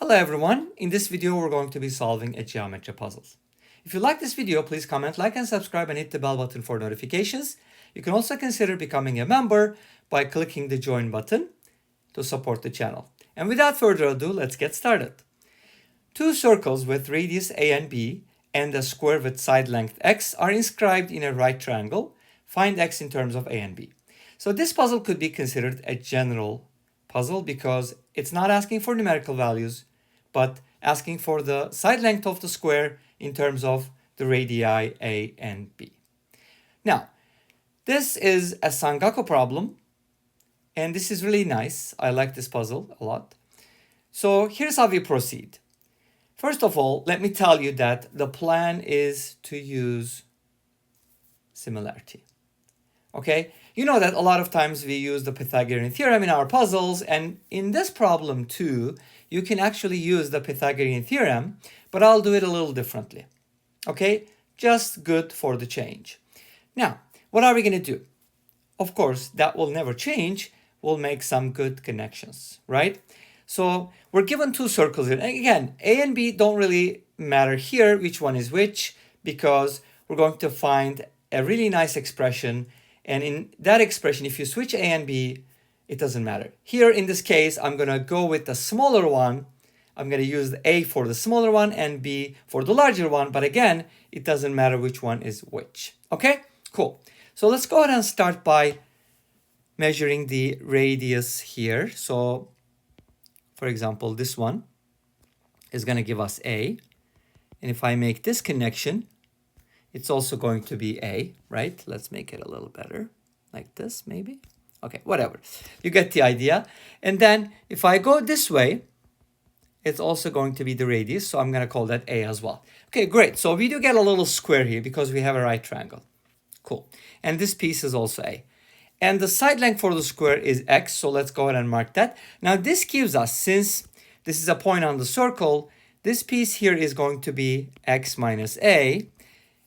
Hello everyone, in this video we're going to be solving a geometry puzzle. If you like this video, please comment, like and subscribe and hit the bell button for notifications. You can also consider becoming a member by clicking the join button to support the channel. And without further ado, let's get started. Two circles with radius a and b and a square with side length x are inscribed in a right triangle. Find x in terms of a and b. So this puzzle could be considered a general puzzle because it's not asking for numerical values, but asking for the side length of the square in terms of the radii a and b. Now, this is a Sangaku problem, and this is really nice. I like this puzzle a lot. So here's how we proceed. First of all, let me tell you that the plan is to use similarity. Okay, you know that a lot of times we use the Pythagorean theorem in our puzzles, and in this problem too, you can actually use the Pythagorean theorem, but I'll do it a little differently. Okay, just good for the change. Now, what are we going to do? Of course, that will never change. We'll make some good connections, right? So we're given two circles here. And again, A and B don't really matter here, which one is which, because we're going to find a really nice expression. And in that expression, if you switch A and B, it doesn't matter. Here in this case, I'm going to go with the smaller one. I'm going to use the A for the smaller one and B for the larger one. But again, it doesn't matter which one is which. Okay, cool. So let's go ahead and start by measuring the radius here. So for example, this one is going to give us A. And if I make this connection, it's also going to be A, right? Let's make it a little better, like this maybe. Okay, whatever. You get the idea. And then if I go this way, it's also going to be the radius. So I'm going to call that A as well. Okay, great. So we do get a little square here because we have a right triangle. Cool. And this piece is also A. And the side length for the square is x, so let's go ahead and mark that. Now this gives us, since this is a point on the circle, this piece here is going to be x minus a,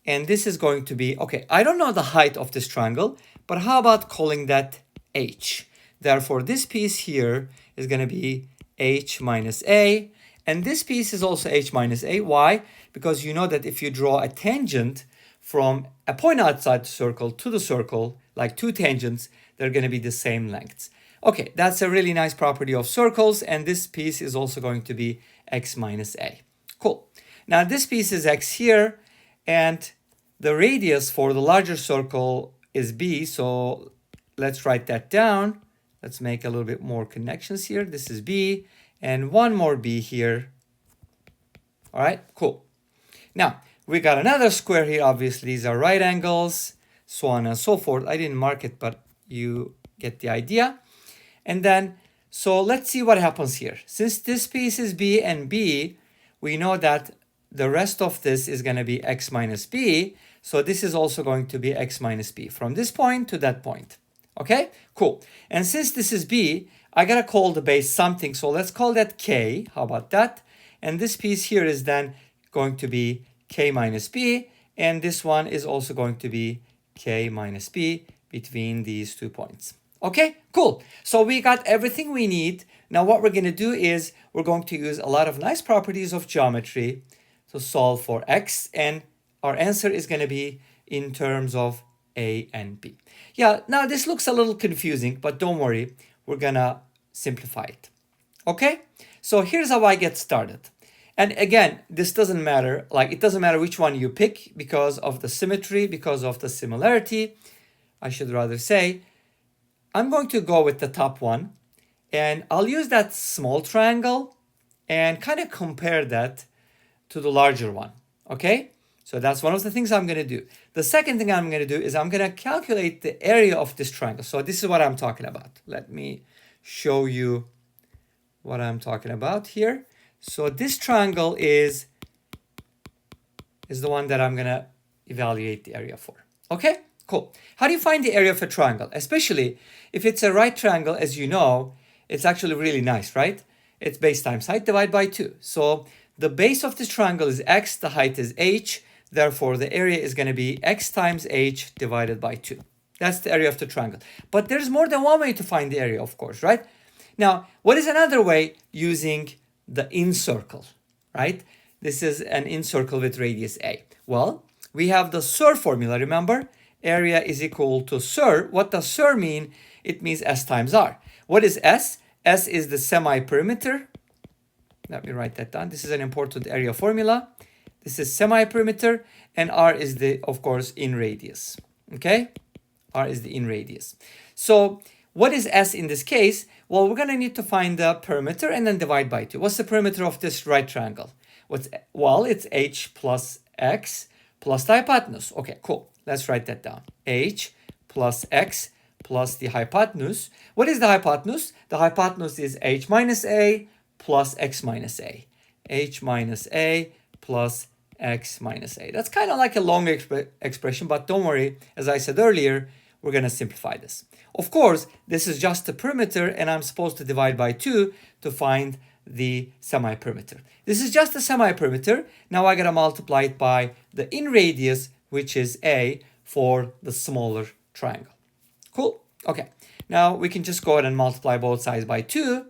and this is going to be, okay, I don't know the height of this triangle, but how about calling that h? Therefore, this piece here is going to be h minus a, and this piece is also h minus a. Why? Because you know that if you draw a tangent from a point outside the circle to the circle, like two tangents, they're going to be the same lengths. Okay, that's a really nice property of circles, and this piece is also going to be x minus a. Cool. Now this piece is x here, and the radius for the larger circle is b, so let's write that down. Let's make a little bit more connections here. This is b, and one more b here. All right, cool. Now, we got another square here. Obviously, these are right angles, so on and so forth. I didn't mark it, but you get the idea. And then, so let's see what happens here. Since this piece is b and b, we know that the rest of this is going to be x minus b. So this is also going to be x minus b from this point to that point. Okay, cool. And since this is b, I got to call the base something. So let's call that k. How about that? And this piece here is then going to be k minus b, and this one is also going to be k minus b between these 2 points. Okay, cool. So we got everything we need. Now what we're going to do is we're going to use a lot of nice properties of geometry to solve for x, and our answer is going to be in terms of a and b. Yeah, now this looks a little confusing, but don't worry, we're going to simplify it. Okay, so here's how I get started. And again, this doesn't matter, like it doesn't matter which one you pick because of the symmetry, because of the similarity. I should rather say, I'm going to go with the top one, and I'll use that small triangle and kind of compare that to the larger one, okay? So that's one of the things I'm going to do. The second thing I'm going to do is I'm going to calculate the area of this triangle. So this is what I'm talking about. Let me show you what I'm talking about here. So this triangle is the one that I'm going to evaluate the area for. Okay, cool. How do you find the area of a triangle? Especially if it's a right triangle, as you know, it's actually really nice, right? It's base times height divided by 2. So the base of this triangle is x, the height is h. Therefore, the area is going to be x times h divided by 2. That's the area of the triangle. But there's more than one way to find the area, of course, right? Now, what is another way using the in circle, right? This is an in circle with radius a. Well, we have the SIR formula, remember? Area is equal to SIR. What does SIR mean? It means S times R. What is S? S is the semi-perimeter. Let me write that down. This is an important area formula. This is semi-perimeter, and R is the, of course, in radius. Okay? R is the in radius. So what is S in this case? Well, we're going to need to find the perimeter and then divide by 2. What's the perimeter of this right triangle? Well, it's h plus x plus the hypotenuse. Okay, cool. Let's write that down. H plus x plus the hypotenuse. What is the hypotenuse? The hypotenuse is h minus a plus x minus a. H minus a plus x minus a. That's kind of like a long expression, but don't worry. As I said earlier, we're going to simplify this. Of course, this is just the perimeter, and I'm supposed to divide by 2 to find the semi-perimeter. This is just the semi-perimeter. Now I got to multiply it by the in radius, which is a, for the smaller triangle. Cool. Okay. Now we can just go ahead and multiply both sides by 2,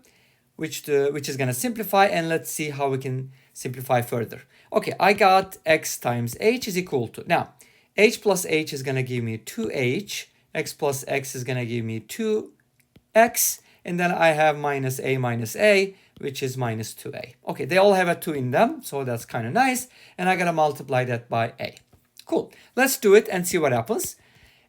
which is going to simplify, and let's see how we can simplify further. Okay, I got x times h is equal to, now h plus h is going to give me 2h, x plus x is going to give me 2x, and then I have minus a, which is minus 2a. Okay, they all have a 2 in them, so that's kind of nice, and I got to multiply that by a. Cool. Let's do it and see what happens.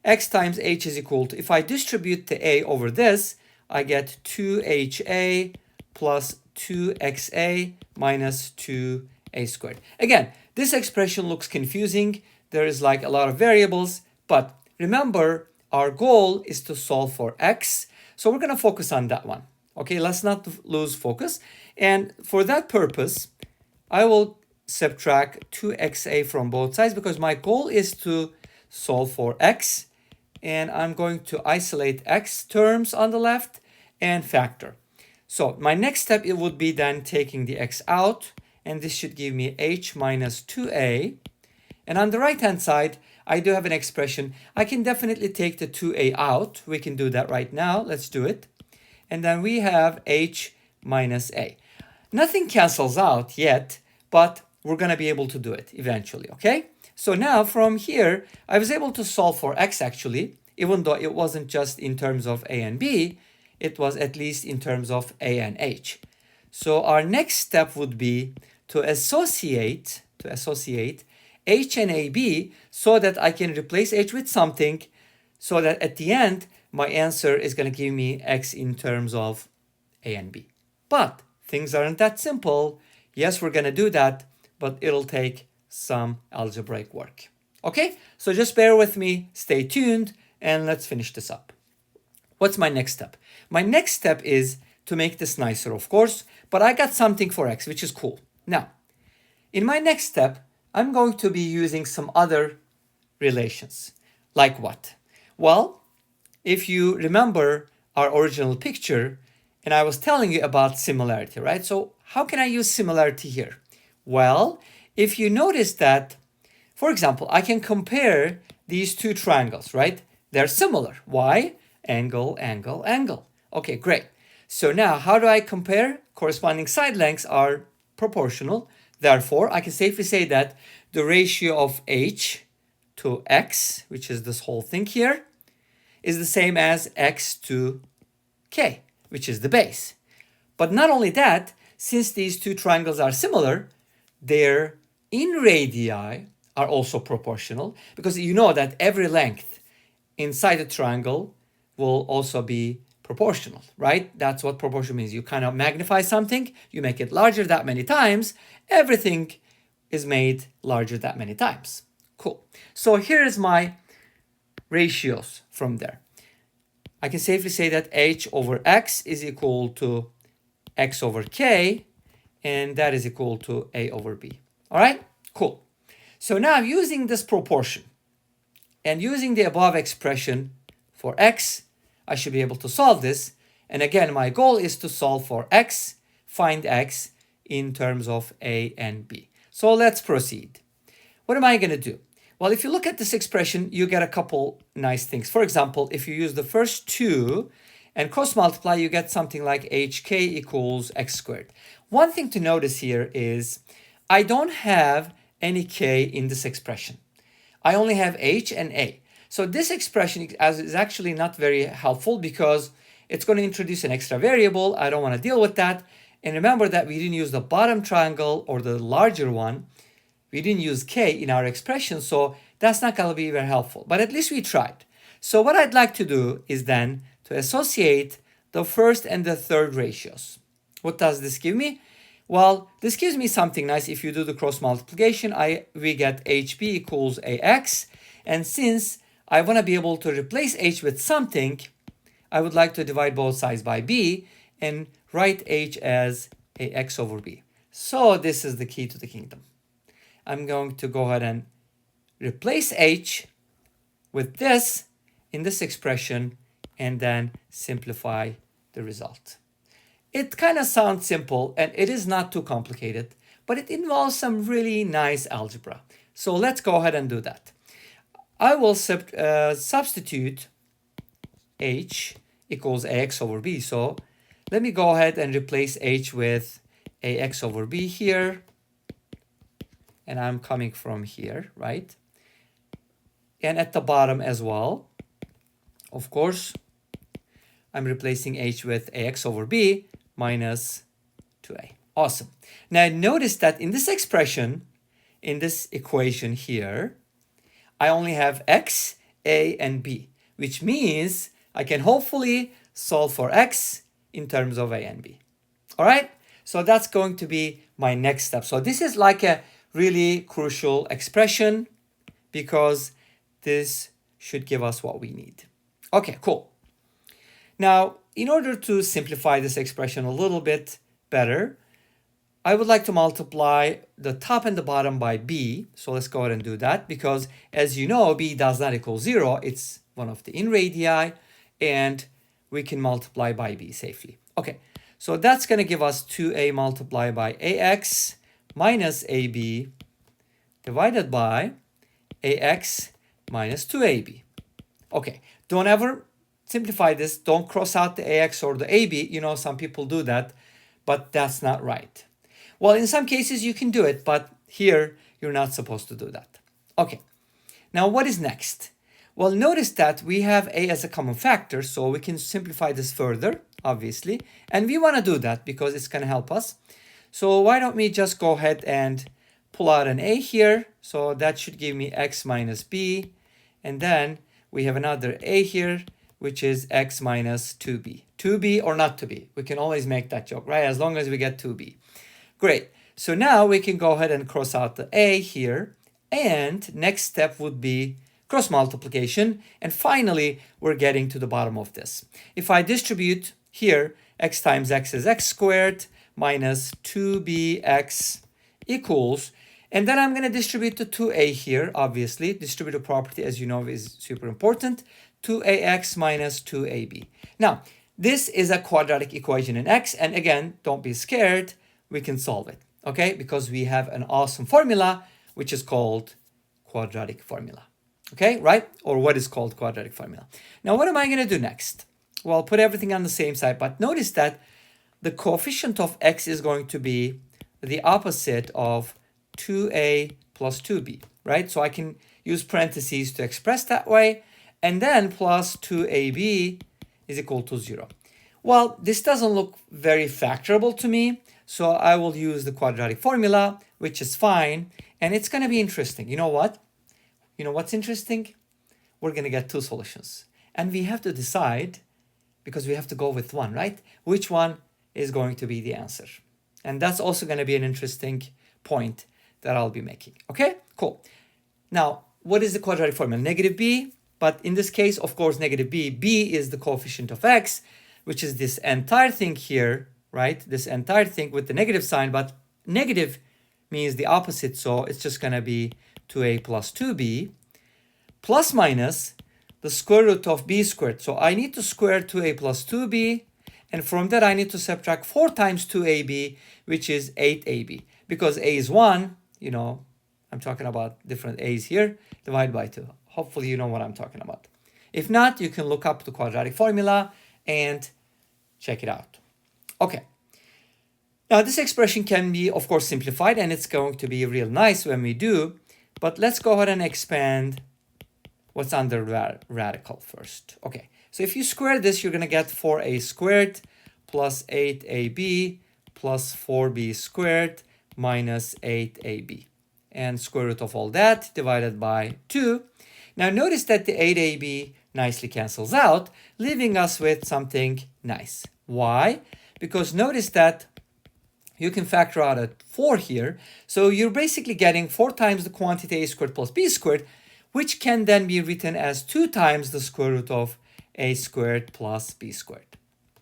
X times h is equal to, if I distribute the a over this, I get 2ha plus 2xa minus 2a squared. Again, this expression looks confusing. There is like a lot of variables, but remember, our goal is to solve for x. So we're going to focus on that one. Okay, let's not lose focus. And for that purpose, I will subtract 2xa from both sides because my goal is to solve for x. And I'm going to isolate x terms on the left and factor. So my next step, it would be then taking the x out, and this should give me h minus 2a. And on the right-hand side, I do have an expression. I can definitely take the 2a out. We can do that right now. Let's do it. And then we have h minus a. Nothing cancels out yet, but we're going to be able to do it eventually, okay? So now from here, I was able to solve for x actually, even though it wasn't just in terms of a and b, it was at least in terms of a and h. So our next step would be to associate h and ab so that I can replace h with something so that at the end, my answer is going to give me x in terms of a and b. But things aren't that simple. Yes, we're going to do that, but it'll take some algebraic work. Okay, so just bear with me, stay tuned, and let's finish this up. What's my next step? My next step is to make this nicer, of course, but I got something for x, which is cool. Now, in my next step, I'm going to be using some other relations. Like what? Well, if you remember our original picture, and I was telling you about similarity, right? So how can I use similarity here? Well, if you notice that, for example, I can compare these two triangles, right? They're similar. Why? Angle, angle, angle. Okay, great. So now how do I compare? Corresponding side lengths are proportional. Therefore, I can safely say that the ratio of h to x, which is this whole thing here, is the same as x to k, which is the base. But not only that, since these two triangles are similar, their in radii are also proportional, because you know that every length inside a triangle will also be proportional, right? That's what proportion means. You kind of magnify something, you make it larger that many times, everything is made larger that many times. Cool. So here's my ratios from there. I can safely say that h over x is equal to x over k, and that is equal to a over b. All right, cool. So now using this proportion and using the above expression for x, I should be able to solve this. And again, my goal is to solve for x, find x in terms of a and b. So let's proceed. What am I going to do? Well, if you look at this expression, you get a couple nice things. For example, if you use the first 2 and cross multiply, you get something like hk equals x squared. One thing to notice here is I don't have any k in this expression. I only have h and a. So this expression is actually not very helpful because it's going to introduce an extra variable. I don't want to deal with that. And remember that we didn't use the bottom triangle or the larger one. We didn't use k in our expression, so that's not going to be very helpful. But at least we tried. So what I'd like to do is then to associate the first and the third ratios. What does this give me? Well, this gives me something nice. If you do the cross multiplication, we get hb equals ax. And since I want to be able to replace h with something, I would like to divide both sides by b and write h as ax over b. So this is the key to the kingdom. I'm going to go ahead and replace h with this in this expression and then simplify the result. It kind of sounds simple and it is not too complicated, but it involves some really nice algebra. So let's go ahead and do that. I will substitute h equals ax over b. So let me go ahead and replace h with ax over b here. And I'm coming from here, right? And at the bottom as well, of course, I'm replacing h with ax over b minus 2a. Awesome. Now notice that in this expression, in this equation here, I only have x, a, and b, which means I can hopefully solve for x in terms of a and b. All right? So that's going to be my next step. So this is like a really crucial expression because this should give us what we need. Okay, cool. Now, in order to simplify this expression a little bit better, I would like to multiply the top and the bottom by b. So let's go ahead and do that because, as you know, b does not equal 0. It's one of the in radii, and we can multiply by b safely. Okay, so that's going to give us 2a multiplied by ax minus ab divided by ax minus 2ab. Okay, don't ever simplify this. Don't cross out the ax or the ab. You know, some people do that, but that's not right. Well, in some cases you can do it, but here you're not supposed to do that. Okay, now what is next? Well, notice that we have a as a common factor, so we can simplify this further, obviously. And we want to do that because it's going to help us. So why don't we just go ahead and pull out an a here. So that should give me x minus b. And then we have another a here, which is x minus 2b. 2b or not to be. We can always make that joke, right? As long as we get 2b. Great. So now we can go ahead and cross out the a here. And next step would be cross multiplication. And finally, we're getting to the bottom of this. If I distribute here, x times x is x squared minus 2bx equals, and then I'm going to distribute the 2a here, obviously. Distributive property, as you know, is super important. 2ax minus 2ab. Now, this is a quadratic equation in x. And again, don't be scared. We can solve it, okay? Because we have an awesome formula, which is called quadratic formula, okay? Right? Or what is called quadratic formula. Now, what am I going to do next? Well, put everything on the same side. But notice that the coefficient of x is going to be the opposite of 2a plus 2b, right? So I can use parentheses to express that way. And then plus 2ab is equal to 0. Well, this doesn't look very factorable to me. So I will use the quadratic formula, which is fine. And it's going to be interesting. You know what? You know what's interesting? We're going to get two solutions. And we have to decide, because we have to go with one, right? Which one is going to be the answer? And that's also going to be an interesting point that I'll be making. Okay, cool. Now, what is the quadratic formula? Negative b. But in this case, of course, negative b. b is the coefficient of x, which is this entire thing here, right? This entire thing with the negative sign, but negative means the opposite. So it's just going to be 2a plus 2b plus minus the square root of b squared. So I need to square 2a plus 2b. And from that, I need to subtract 4 times 2ab, which is 8ab. Because a is 1, you know, I'm talking about different a's here, divide by 2. Hopefully you know what I'm talking about. If not, you can look up the quadratic formula and check it out. Okay. Now this expression can be, of course, simplified, and it's going to be real nice when we do, but let's go ahead and expand what's under radical first. Okay, so if you square this, you're going to get 4a squared plus 8ab plus 4b squared minus 8ab. And square root of all that divided by 2. Now notice that the 8ab nicely cancels out, leaving us with something nice. Why? Because notice that you can factor out a 4 here. So you're basically getting 4 times the quantity a squared plus b squared, which can then be written as 2 times the square root of a squared plus b squared.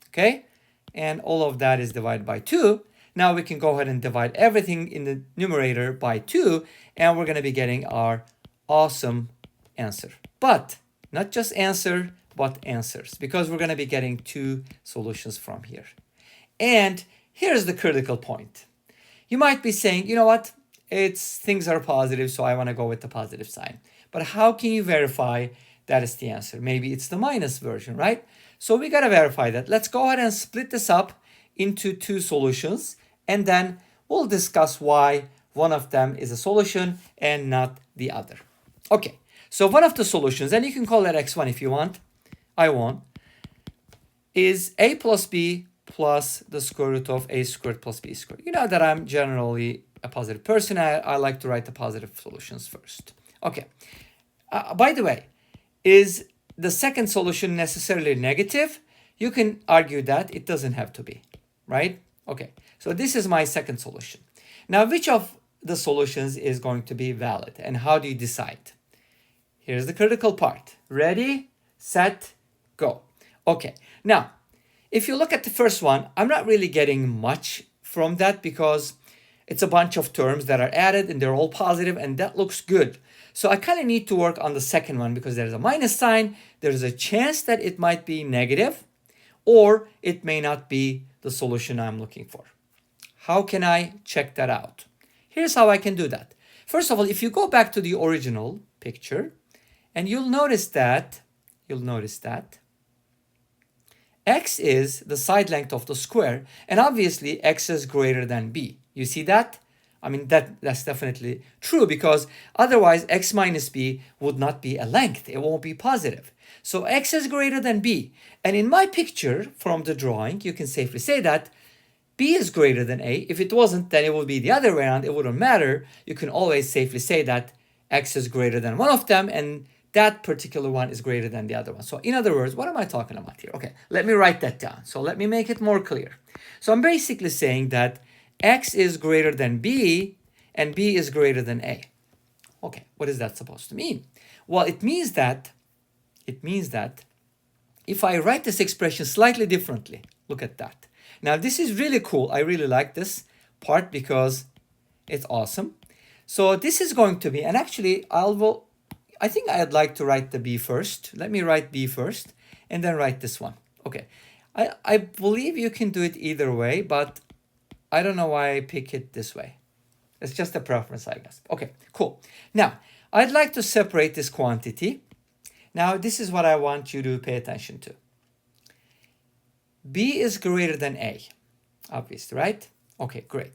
Okay? And all of that is divided by 2. Now we can go ahead and divide everything in the numerator by 2, and we're going to be getting our awesome answer. But not just answer, but answers, because we're going to be getting 2 solutions from here. And here's the critical point. You might be saying, you know what, things are positive, so I want to go with the positive sign. But how can you verify that is the answer? Maybe it's the minus version, right? So we got to verify that. Let's go ahead and split this up into 2 solutions, and then we'll discuss why one of them is a solution and not the other. Okay, so one of the solutions, and you can call that x1 if you want, I won't, is a plus b plus the square root of a squared plus b squared. You know that I'm generally a positive person. I like to write the positive solutions first. Okay, by the way, is the second solution necessarily negative? You can argue that it doesn't have to be, right? Okay, so this is my second solution. Now, which of the solutions is going to be valid, and how do you decide? Here's the critical part. Ready, set, go. Okay, now, if you look at the first one, I'm not really getting much from that because it's a bunch of terms that are added and they're all positive, and that looks good. So I kind of need to work on the second one because there's a minus sign. There's a chance that it might be negative, or it may not be the solution I'm looking for. How can I check that out? Here's how I can do that. First of all, if you go back to the original picture, and you'll notice that x is the side length of the square, and obviously x is greater than b. You see that? I mean, that's definitely true, because otherwise x minus b would not be a length. It won't be positive. So x is greater than b. And in my picture from the drawing, you can safely say that b is greater than a. If it wasn't, then it would be the other way around. It wouldn't matter. You can always safely say that x is greater than one of them, and that particular one is greater than the other one. So in other words, what am I talking about here? Okay, let me write that down. So let me make it more clear. So I'm basically saying that x is greater than b and b is greater than a. Okay, what is that supposed to mean? Well, it means that if I write this expression slightly differently, look at that. Now this is really cool. I really like this part because it's awesome. So this is going to be, and actually I think I'd like to write the b first. Let me write b first and then write this one. Okay, I believe you can do it either way, but I don't know why I pick it this way. It's just a preference, I guess. Okay, cool. Now, I'd like to separate this quantity. Now, this is what I want you to pay attention to. B is greater than A, obviously, right? Okay, great.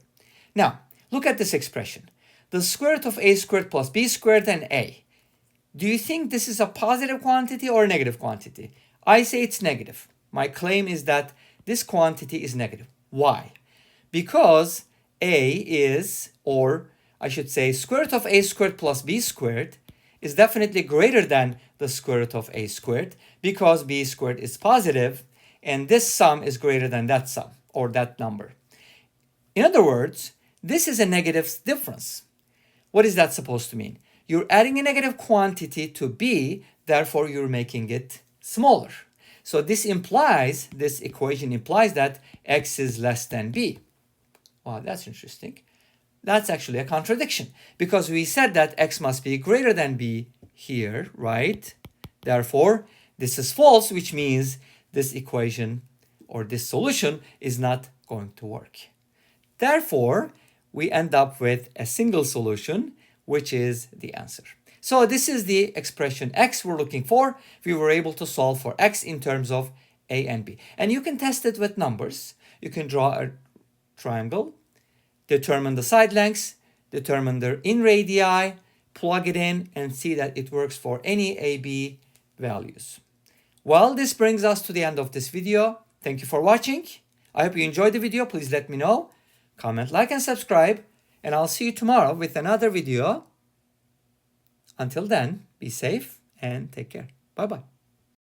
Now, look at this expression. The square root of A squared plus B squared and A. Do you think this is a positive quantity or a negative quantity? I say it's negative. My claim is that this quantity is negative. Why? Because A is, or I should say, square root of A squared plus B squared is definitely greater than the square root of A squared, because B squared is positive, and this sum is greater than that sum, or that number. In other words, this is a negative difference. What is that supposed to mean? You're adding a negative quantity to B, therefore you're making it smaller. So this equation implies that x is less than b. Wow, that's interesting. That's actually a contradiction, because we said that x must be greater than b here, right? Therefore, this is false, which means this equation or this solution is not going to work. Therefore, we end up with a single solution, which is the answer. So this is the expression x we're looking for. We were able to solve for x in terms of A and B. And you can test it with numbers. You can draw a triangle, determine the side lengths, determine the in radii, plug it in, and see that it works for any AB values. Well, this brings us to the end of this video. Thank you for watching. I hope you enjoyed the video. Please let me know. Comment, like, and subscribe. And I'll see you tomorrow with another video. Until then, be safe and take care. Bye-bye.